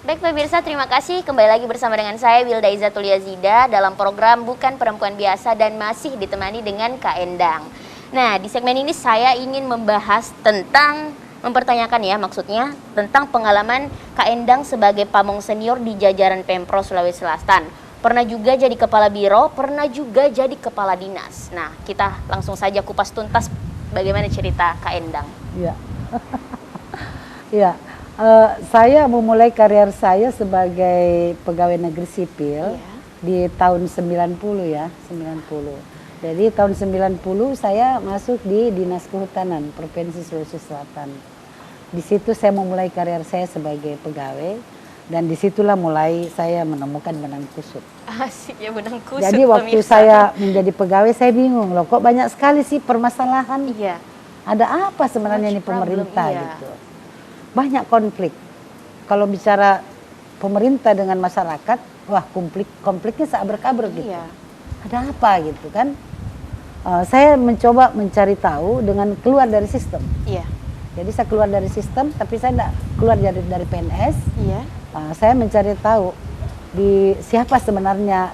Baik pemirsa, terima kasih. Kembali lagi bersama dengan saya Wilda Izzatul Yazida dalam program Bukan Perempuan Biasa dan masih ditemani dengan Kak Endang. Nah, di segmen ini saya ingin membahas tentang, mempertanyakan ya maksudnya, tentang pengalaman Kak Endang sebagai pamong senior di jajaran Pemprov Sulawesi Selatan. Pernah juga jadi kepala biro, pernah juga jadi kepala dinas. Nah, kita langsung saja kupas tuntas bagaimana cerita Kak Endang. Iya. Iya. Saya memulai karier saya sebagai pegawai negeri sipil di tahun 90 ya, 90. Jadi tahun 90 saya masuk di Dinas Kehutanan Provinsi Sulawesi Selatan. Di situ saya memulai karier saya sebagai pegawai dan disitulah mulai saya menemukan benang kusut. Asik ya, benang kusut. Jadi waktu saya menjadi pegawai saya bingung loh, kok banyak sekali sih permasalahan. Iya. Ada apa sebenarnya ini pemerintah iya. gitu. Banyak konflik. Kalau bicara pemerintah dengan masyarakat, wah konfliknya seabrek-abrek gitu. Iya. Ada apa gitu kan? Saya mencoba mencari tahu dengan keluar dari sistem. Iya. Jadi saya keluar dari sistem, tapi saya tidak keluar dari PNS. Iya. Saya mencari tahu di siapa sebenarnya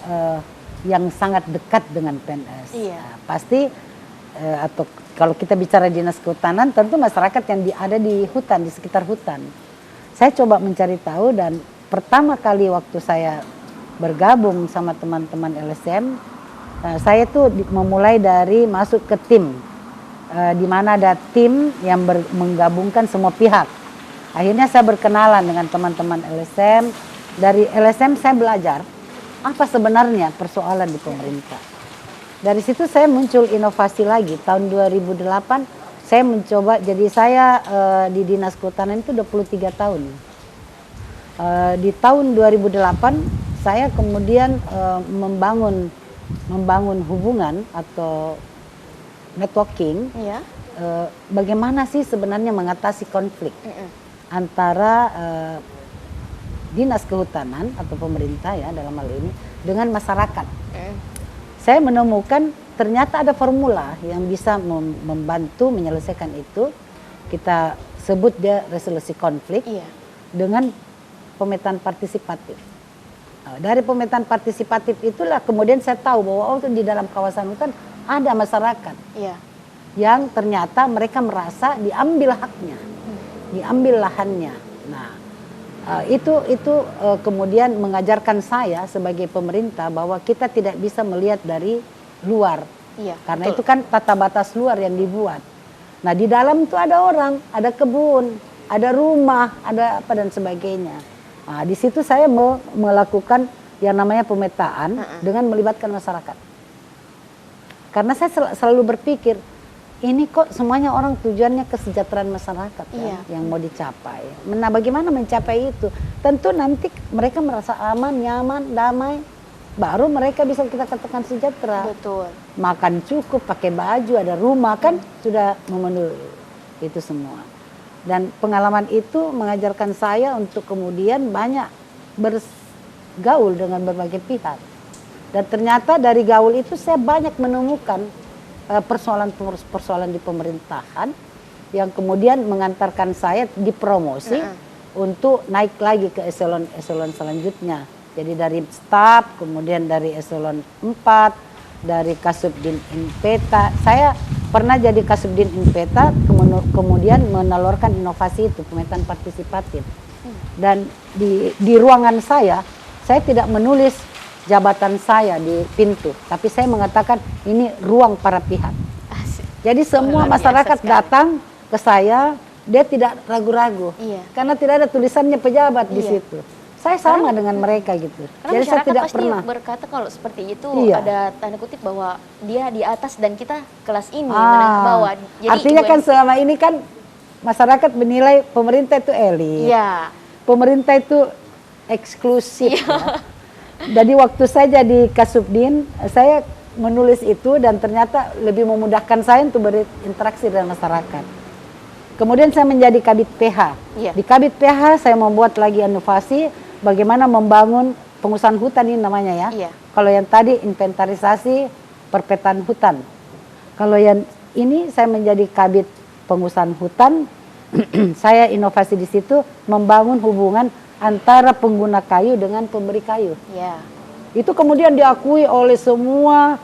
yang sangat dekat dengan PNS. Iya. Pasti atau kalau kita bicara dinas kehutanan, tentu masyarakat yang ada di hutan, di sekitar hutan. Saya coba mencari tahu dan pertama kali waktu saya bergabung sama teman-teman LSM, saya tuh memulai dari masuk ke tim, di mana ada tim yang menggabungkan semua pihak. Akhirnya saya berkenalan dengan teman-teman LSM. Dari LSM saya belajar apa sebenarnya persoalan di pemerintah. Dari situ saya muncul inovasi lagi. Tahun 2008 saya mencoba, jadi saya di Dinas Kehutanan itu 23 tahun. Di tahun 2008 saya kemudian membangun hubungan atau networking. Iya. Bagaimana sih sebenarnya mengatasi konflik antara Dinas Kehutanan atau pemerintah ya dalam hal ini dengan masyarakat. Saya menemukan ternyata ada formula yang bisa membantu menyelesaikan itu. Kita sebut dia resolusi konflik dengan pemetaan partisipatif. Dari pemetaan partisipatif itulah kemudian saya tahu bahwa di dalam kawasan hutan ada masyarakat yang ternyata mereka merasa diambil haknya, diambil lahannya. Nah, itu kemudian mengajarkan saya sebagai pemerintah bahwa kita tidak bisa melihat dari luar. Iya, karena itu kan tata batas luar yang dibuat. Nah, di dalam itu ada orang, ada kebun, ada rumah, ada apa dan sebagainya. Nah, di situ saya melakukan yang namanya pemetaan dengan melibatkan masyarakat. Karena saya selalu berpikir, ini kok semuanya orang tujuannya kesejahteraan masyarakat kan, yang mau dicapai. Nah, bagaimana mencapai itu? Tentu nanti mereka merasa aman, nyaman, damai, baru mereka bisa kita katakan sejahtera. Betul. Makan cukup, pakai baju, ada rumah kan sudah memenuhi itu semua. Dan pengalaman itu mengajarkan saya untuk kemudian banyak bergaul dengan berbagai pihak. Dan ternyata dari gaul itu saya banyak menemukan persoalan di pemerintahan yang kemudian mengantarkan saya dipromosi untuk naik lagi ke eselon selanjutnya. Jadi dari staf, kemudian dari eselon 4, dari Kasubdin Inpeta. Saya pernah jadi Kasubdin Inpeta, kemudian menelurkan inovasi itu, pemetaan partisipatif. Dan di ruangan saya tidak menulis jabatan saya di pintu, tapi saya mengatakan ini ruang para pihak. Jadi semua masyarakat datang ke saya, dia tidak ragu-ragu, karena tidak ada tulisannya pejabat di situ. Saya sama dengan mereka gitu. Jadi saya tidak pasti pernah berkata kalau seperti itu ada tanda kutip bahwa dia di atas dan kita kelas ini menengah ke bawah. Jadi artinya kan selama ini kan masyarakat menilai pemerintah itu elit, pemerintah itu eksklusif. Ya. Jadi waktu saya jadi Kasubdin, saya menulis itu dan ternyata lebih memudahkan saya untuk berinteraksi dengan masyarakat. Kemudian saya menjadi Kabid PH. Di Kabid PH saya membuat lagi inovasi bagaimana membangun pengusahaan hutan ini namanya ya. Kalau yang tadi inventarisasi perpetaan hutan. Kalau yang ini saya menjadi Kabid pengusahaan hutan saya inovasi di situ membangun hubungan antara pengguna kayu dengan pemberi kayu. Ya. Itu kemudian diakui oleh semua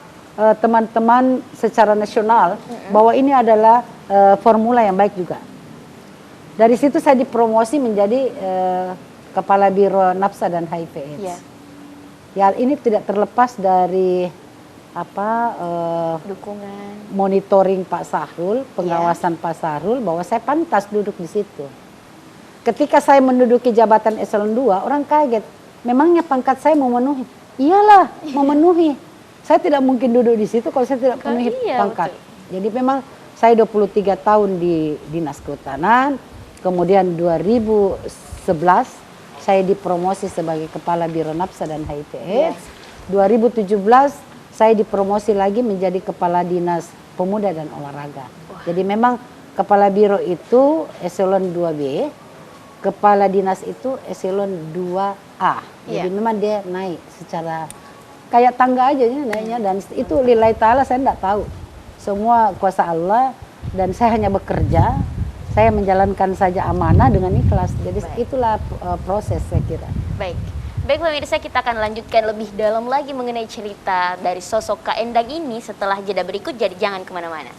teman-teman secara nasional bahwa ini adalah formula yang baik juga. Dari situ saya dipromosi menjadi Kepala Biro Nafsa dan HIV/AIDS. Ya. Ya, ini tidak terlepas dari Dukungan. monitoring Pak Sahrul, pengawasan Pak Sahrul bahwa saya pantas duduk di situ. Ketika saya menduduki jabatan eselon 2, orang kaget. Memangnya pangkat saya memenuhi? Iyalah, memenuhi. Saya tidak mungkin duduk di situ kalau saya tidak penuhi pangkat. Betul. Jadi memang saya 23 tahun di Dinas Kehutanan, kemudian 2011 saya dipromosi sebagai Kepala Biro Nafsa dan HIV/AIDS. 2017 saya dipromosi lagi menjadi Kepala Dinas Pemuda dan Olahraga. Jadi memang Kepala Biro itu eselon 2B, Kepala Dinas itu eselon 2A. Jadi memang dia naik secara kayak tangga aja ya naiknya, dan itu lillahi ta'ala, saya enggak tahu. Semua kuasa Allah, dan saya hanya bekerja, saya menjalankan saja amanah dengan ikhlas. Jadi itulah proses saya kira. Baik. Baik pemirsa, kita akan lanjutkan lebih dalam lagi mengenai cerita dari sosok Kak Endang ini setelah jeda berikut, jadi jangan kemana-mana.